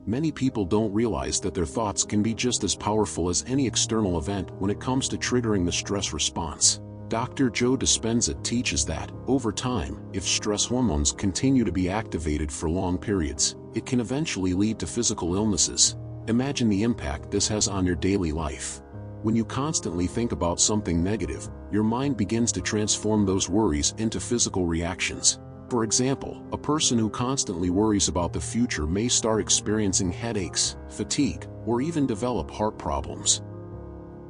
Many people don't realize that their thoughts can be just as powerful as any external event when it comes to triggering the stress response. Dr. Joe Dispenza teaches that, over time, if stress hormones continue to be activated for long periods, it can eventually lead to physical illnesses. Imagine the impact this has on your daily life. When you constantly think about something negative, your mind begins to transform those worries into physical reactions. For example, a person who constantly worries about the future may start experiencing headaches, fatigue, or even develop heart problems.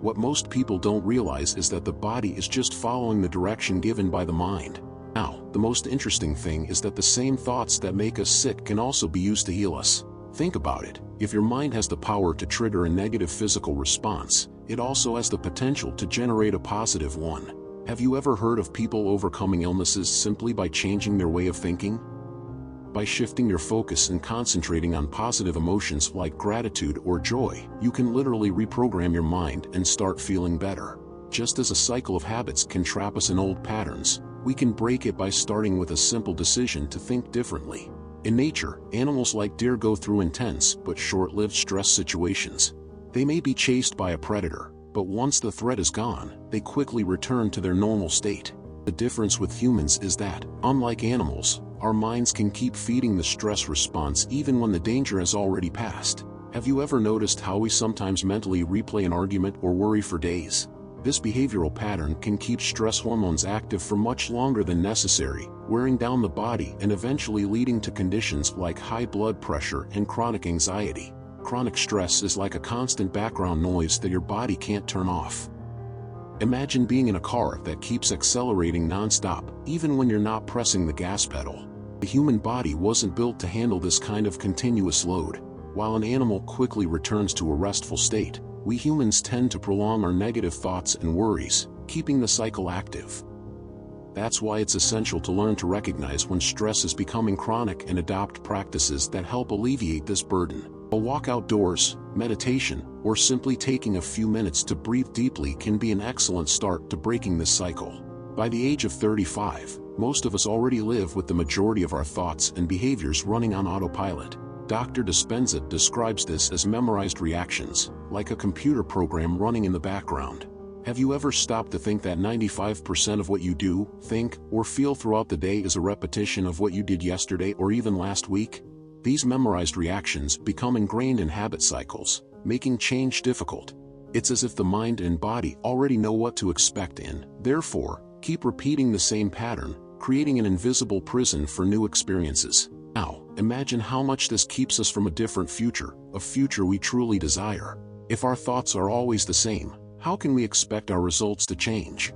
What most people don't realize is that the body is just following the direction given by the mind. Now, the most interesting thing is that the same thoughts that make us sick can also be used to heal us. Think about it. If your mind has the power to trigger a negative physical response, it also has the potential to generate a positive one. Have you ever heard of people overcoming illnesses simply by changing their way of thinking? By shifting your focus and concentrating on positive emotions like gratitude or joy, you can literally reprogram your mind and start feeling better. Just as a cycle of habits can trap us in old patterns, we can break it by starting with a simple decision to think differently. In nature, animals like deer go through intense but short-lived stress situations. They may be chased by a predator, but once the threat is gone, they quickly return to their normal state. The difference with humans is that, unlike animals, our minds can keep feeding the stress response even when the danger has already passed. Have you ever noticed how we sometimes mentally replay an argument or worry for days? This behavioral pattern can keep stress hormones active for much longer than necessary, wearing down the body and eventually leading to conditions like high blood pressure and chronic anxiety. Chronic stress is like a constant background noise that your body can't turn off. Imagine being in a car that keeps accelerating non-stop, even when you're not pressing the gas pedal. The human body wasn't built to handle this kind of continuous load. While an animal quickly returns to a restful state, we humans tend to prolong our negative thoughts and worries, keeping the cycle active. That's why it's essential to learn to recognize when stress is becoming chronic and adopt practices that help alleviate this burden. A walk outdoors, meditation, or simply taking a few minutes to breathe deeply can be an excellent start to breaking this cycle. By the age of 35, most of us already live with the majority of our thoughts and behaviors running on autopilot. Dr. Dispenza describes this as memorized reactions, like a computer program running in the background. Have you ever stopped to think that 95% of what you do, think, or feel throughout the day is a repetition of what you did yesterday or even last week? These memorized reactions become ingrained in habit cycles, making change difficult. It's as if the mind and body already know what to expect and, therefore, keep repeating the same pattern, creating an invisible prison for new experiences. Now, imagine how much this keeps us from a different future, a future we truly desire. If our thoughts are always the same, how can we expect our results to change?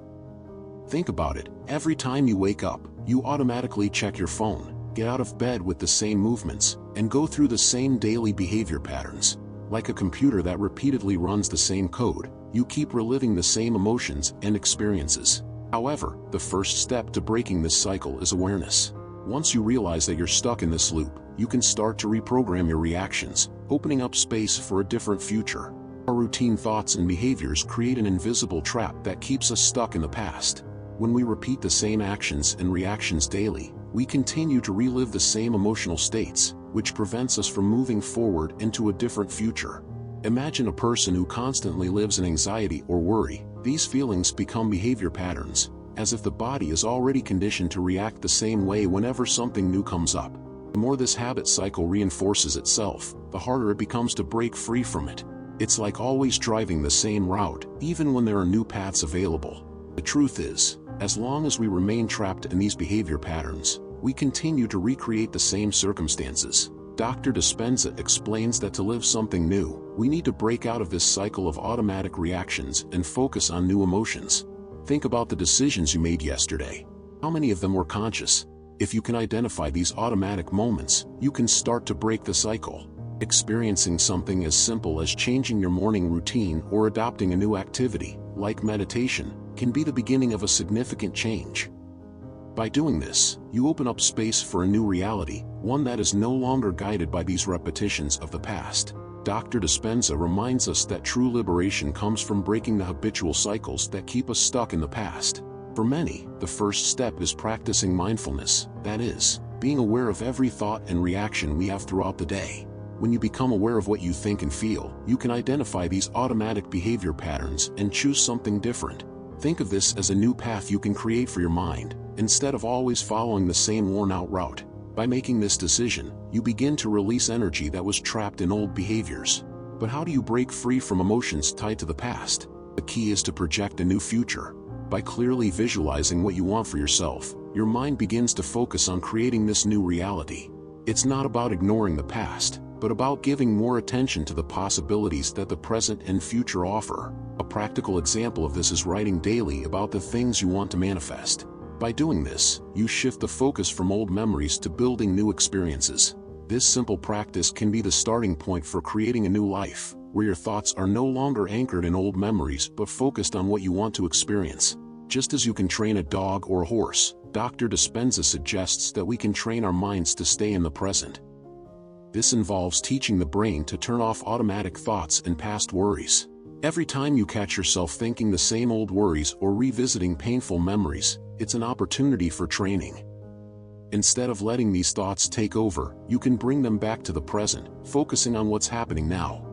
Think about it. Every time you wake up, you automatically check your phone, get out of bed with the same movements, and go through the same daily behavior patterns. Like a computer that repeatedly runs the same code, you keep reliving the same emotions and experiences. However, the first step to breaking this cycle is awareness. Once you realize that you're stuck in this loop, you can start to reprogram your reactions, opening up space for a different future. Our routine thoughts and behaviors create an invisible trap that keeps us stuck in the past. When we repeat the same actions and reactions daily, we continue to relive the same emotional states, which prevents us from moving forward into a different future. Imagine a person who constantly lives in anxiety or worry. These feelings become behavior patterns, as if the body is already conditioned to react the same way whenever something new comes up. The more this habit cycle reinforces itself, the harder it becomes to break free from it. It's like always driving the same route, even when there are new paths available. The truth is, as long as we remain trapped in these behavior patterns, we continue to recreate the same circumstances. Dr. Dispenza explains that to live something new, we need to break out of this cycle of automatic reactions and focus on new emotions. Think about the decisions you made yesterday. How many of them were conscious? If you can identify these automatic moments, you can start to break the cycle. Experiencing something as simple as changing your morning routine or adopting a new activity, like meditation, can be the beginning of a significant change. By doing this, you open up space for a new reality, one that is no longer guided by these repetitions of the past. Dr. Dispenza reminds us that true liberation comes from breaking the habitual cycles that keep us stuck in the past. For many, the first step is practicing mindfulness, that is, being aware of every thought and reaction we have throughout the day. When you become aware of what you think and feel, you can identify these automatic behavior patterns and choose something different. Think of this as a new path you can create for your mind, instead of always following the same worn-out route. By making this decision, you begin to release energy that was trapped in old behaviors. But how do you break free from emotions tied to the past? The key is to project a new future. By clearly visualizing what you want for yourself, your mind begins to focus on creating this new reality. It's not about ignoring the past, but about giving more attention to the possibilities that the present and future offer. A practical example of this is writing daily about the things you want to manifest. By doing this, you shift the focus from old memories to building new experiences. This simple practice can be the starting point for creating a new life, where your thoughts are no longer anchored in old memories but focused on what you want to experience. Just as you can train a dog or a horse, Dr. Dispenza suggests that we can train our minds to stay in the present. This involves teaching the brain to turn off automatic thoughts and past worries. Every time you catch yourself thinking the same old worries or revisiting painful memories, it's an opportunity for training. Instead of letting these thoughts take over, you can bring them back to the present, focusing on what's happening now.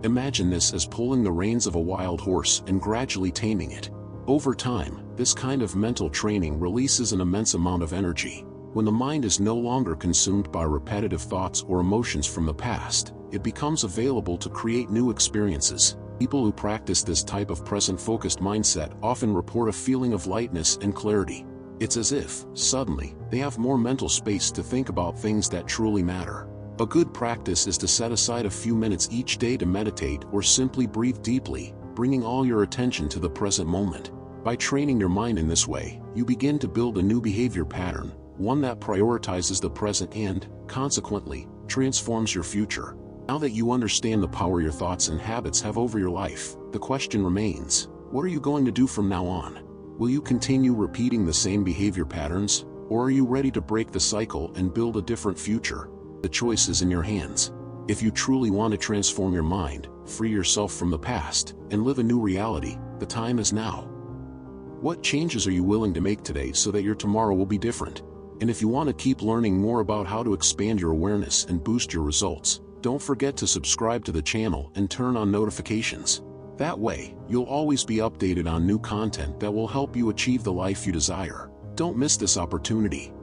Imagine this as pulling the reins of a wild horse and gradually taming it. Over time, this kind of mental training releases an immense amount of energy. When the mind is no longer consumed by repetitive thoughts or emotions from the past, it becomes available to create new experiences. People who practice this type of present-focused mindset often report a feeling of lightness and clarity. It's as if, suddenly, they have more mental space to think about things that truly matter. A good practice is to set aside a few minutes each day to meditate or simply breathe deeply, bringing all your attention to the present moment. By training your mind in this way, you begin to build a new behavior pattern, one that prioritizes the present and, consequently, transforms your future. Now that you understand the power your thoughts and habits have over your life, the question remains, what are you going to do from now on? Will you continue repeating the same behavior patterns, or are you ready to break the cycle and build a different future? The choice is in your hands. If you truly want to transform your mind, free yourself from the past, and live a new reality, the time is now. What changes are you willing to make today so that your tomorrow will be different? And if you want to keep learning more about how to expand your awareness and boost your results, don't forget to subscribe to the channel and turn on notifications. That way, you'll always be updated on new content that will help you achieve the life you desire. Don't miss this opportunity.